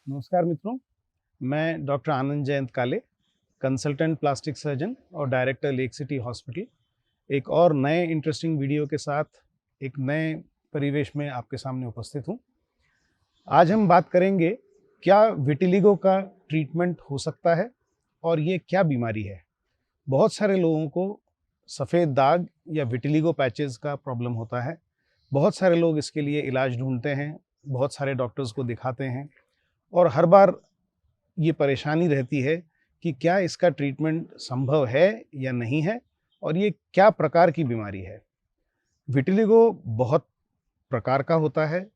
नमस्कार मित्रों, मैं डॉक्टर आनंद जयंत काले, कंसल्टेंट प्लास्टिक सर्जन और डायरेक्टर लेक सिटी हॉस्पिटल, एक और नए इंटरेस्टिंग वीडियो के साथ एक नए परिवेश में आपके सामने उपस्थित हूँ। आज हम बात करेंगे क्या विटिलिगो का ट्रीटमेंट हो सकता है और ये क्या बीमारी है। बहुत सारे लोगों को सफ़ेद दाग या विटिलिगो पैचेस का प्रॉब्लम होता है। बहुत सारे लोग इसके लिए इलाज ढूंढते हैं, बहुत सारे डॉक्टर्स को दिखाते हैं और हर बार ये परेशानी रहती है कि क्या इसका ट्रीटमेंट संभव है या नहीं है और ये क्या प्रकार की बीमारी है। विटिलिगो बहुत प्रकार का होता है,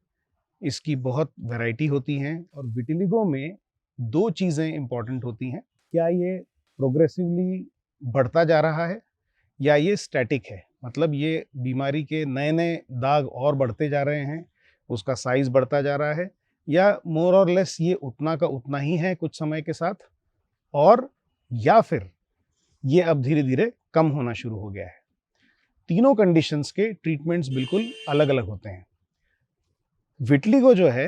इसकी बहुत वैरायटी होती हैं और विटिलिगो में दो चीज़ें इम्पॉर्टेंट होती हैं। क्या ये प्रोग्रेसिवली बढ़ता जा रहा है या ये स्टैटिक है, मतलब ये बीमारी के नए नए दाग और बढ़ते जा रहे हैं, उसका साइज बढ़ता जा रहा है, या मोर और लेस ये उतना का उतना ही है कुछ समय के साथ, और या फिर ये अब धीरे धीरे कम होना शुरू हो गया है। तीनों कंडीशंस के ट्रीटमेंट्स बिल्कुल अलग अलग होते हैं। विटिलिगो जो है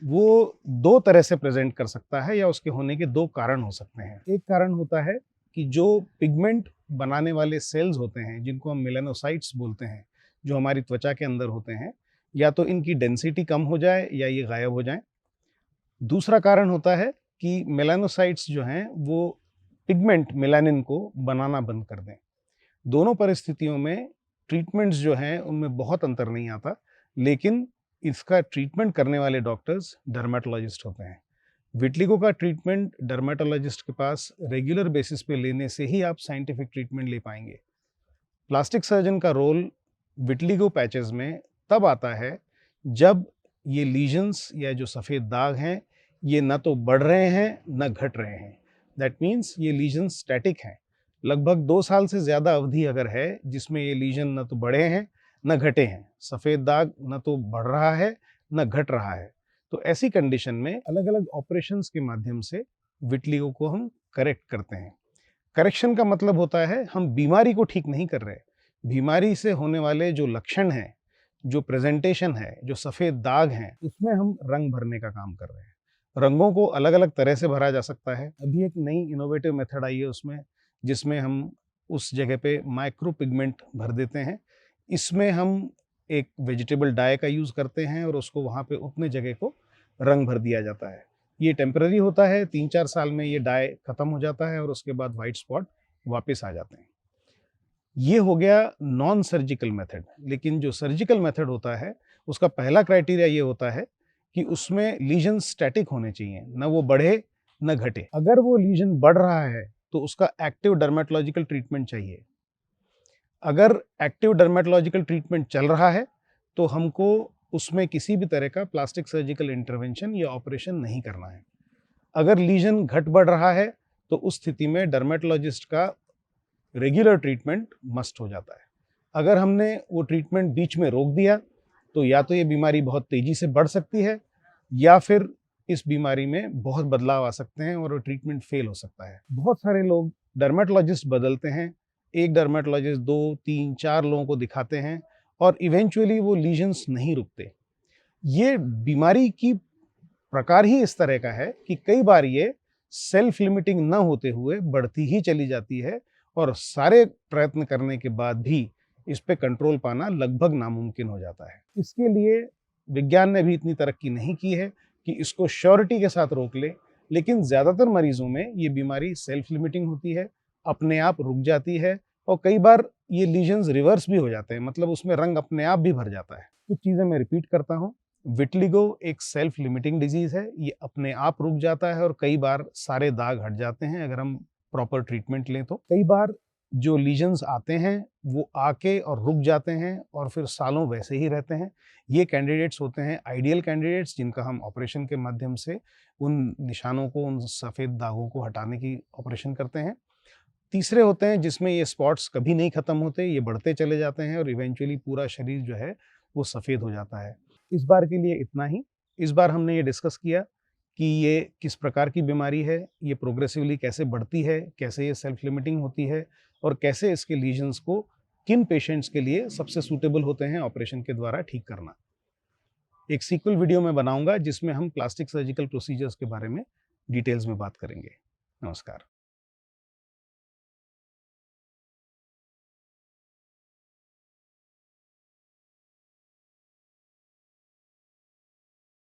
वो दो तरह से प्रेजेंट कर सकता है या उसके होने के दो कारण हो सकते हैं। एक कारण होता है कि जो पिगमेंट बनाने वाले सेल्स होते हैं, जिनको हम मेलानोसाइट्स बोलते हैं, जो हमारी त्वचा के अंदर होते हैं, या तो इनकी डेंसिटी कम हो जाए या ये गायब हो जाए। दूसरा कारण होता है कि मेलानोसाइट्स जो हैं वो पिगमेंट मेलानिन को बनाना बंद कर दें। दोनों परिस्थितियों में ट्रीटमेंट्स जो हैं उनमें बहुत अंतर नहीं आता, लेकिन इसका ट्रीटमेंट करने वाले डॉक्टर्स डर्मेटोलॉजिस्ट होते हैं। विटिलिगो का ट्रीटमेंट डर्मेटोलॉजिस्ट के पास रेगुलर बेसिस पे लेने से ही आप साइंटिफिक ट्रीटमेंट ले पाएंगे। प्लास्टिक सर्जन का रोल विटिलिगो पैचेस में तब आता है जब ये लीजन्स या जो सफ़ेद दाग हैं ये न तो बढ़ रहे हैं न घट रहे हैं। दैट मीन्स ये लीजन्स स्टैटिक हैं। लगभग 2 साल से ज़्यादा अवधि अगर है जिसमें ये लीजन न तो बढ़े हैं न घटे हैं, सफ़ेद दाग न तो बढ़ रहा है न घट रहा है, तो ऐसी कंडीशन में अलग अलग ऑपरेशंस के माध्यम से विटिलिगो को हम करेक्ट करते हैं। करेक्शन का मतलब होता है हम बीमारी को ठीक नहीं कर रहे, बीमारी से होने वाले जो लक्षण हैं, जो प्रेजेंटेशन है, जो सफ़ेद दाग हैं, उसमें हम रंग भरने का काम कर रहे हैं। रंगों को अलग अलग तरह से भरा जा सकता है। अभी एक नई इनोवेटिव मेथड आई है उसमें, जिसमें हम उस जगह पे माइक्रो पिगमेंट भर देते हैं। इसमें हम एक वेजिटेबल डाई का यूज़ करते हैं और उसको वहाँ पे उतने जगह को रंग भर दिया जाता है। ये टेम्पररी होता है, 3-4 साल में ये डाई खत्म हो जाता है और उसके बाद वाइट स्पॉट वापस आ जाते हैं। ये हो गया नॉन सर्जिकल मेथड। लेकिन जो सर्जिकल मेथड होता है उसका पहला क्राइटेरिया ये होता है कि उसमें लीजन स्टैटिक होने चाहिए, न वो बढ़े न घटे। अगर वो लीजन बढ़ रहा है तो उसका एक्टिव डर्मेटोलॉजिकल ट्रीटमेंट चाहिए। अगर एक्टिव डर्मेटोलॉजिकल ट्रीटमेंट चल रहा है तो हमको उसमें किसी भी तरह का प्लास्टिक सर्जिकल इंटरवेंशन या ऑपरेशन नहीं करना है। अगर लीजन घट बढ़ रहा है तो उस स्थिति में डर्मेटोलॉजिस्ट का रेगुलर ट्रीटमेंट मस्ट हो जाता है। अगर हमने वो ट्रीटमेंट बीच में रोक दिया तो या तो ये बीमारी बहुत तेजी से बढ़ सकती है या फिर इस बीमारी में बहुत बदलाव आ सकते हैं और वो ट्रीटमेंट फेल हो सकता है। बहुत सारे लोग डर्मेटोलॉजिस्ट बदलते हैं, एक डर्मेटोलॉजिस्ट 2, 3, 4 लोगों को दिखाते हैं और इवेंचुअली वो लीजन्स नहीं रुकते। ये बीमारी की प्रकार ही इस तरह का है कि कई बार ये सेल्फ लिमिटिंग न होते हुए बढ़ती ही चली जाती है और सारे प्रयत्न करने के बाद भी इस पे कंट्रोल पाना लगभग नामुमकिन हो जाता है। इसके लिए विज्ञान ने भी इतनी तरक्की नहीं की है कि इसको श्योरिटी के साथ रोक ले, लेकिन ज़्यादातर मरीजों में ये बीमारी सेल्फ लिमिटिंग होती है, अपने आप रुक जाती है और कई बार ये लीजन्स रिवर्स भी हो जाते हैं, मतलब उसमें रंग अपने आप भी भर जाता है। कुछ चीज़ें मैं रिपीट करता हूँ। विटिलिगो एक सेल्फ लिमिटिंग डिजीज़ है, ये अपने आप रुक जाता है और कई बार सारे दाग हट जाते हैं अगर हम प्रॉपर ट्रीटमेंट लें तो। कई बार जो लीजन्स आते हैं वो आके और रुक जाते हैं और फिर सालों वैसे ही रहते हैं। ये कैंडिडेट्स होते हैं आइडियल कैंडिडेट्स, जिनका हम ऑपरेशन के माध्यम से उन निशानों को, उन सफ़ेद दागों को हटाने की ऑपरेशन करते हैं। तीसरे होते हैं जिसमें ये स्पॉट्स कभी नहीं खत्म होते, ये बढ़ते चले जाते हैं और इवेंचुअली पूरा शरीर जो है वो सफ़ेद हो जाता है। इस बार के लिए इतना ही। इस बार हमने ये डिस्कस किया कि ये किस प्रकार की बीमारी है, ये प्रोग्रेसिवली कैसे बढ़ती है, कैसे ये सेल्फ लिमिटिंग होती है और कैसे इसके लीजन्स को किन पेशेंट्स के लिए सबसे सूटेबल होते हैं ऑपरेशन के द्वारा ठीक करना। एक सीक्वल वीडियो मैं बनाऊंगा जिसमें हम प्लास्टिक सर्जिकल प्रोसीजर्स के बारे में डिटेल्स में बात करेंगे। नमस्कार।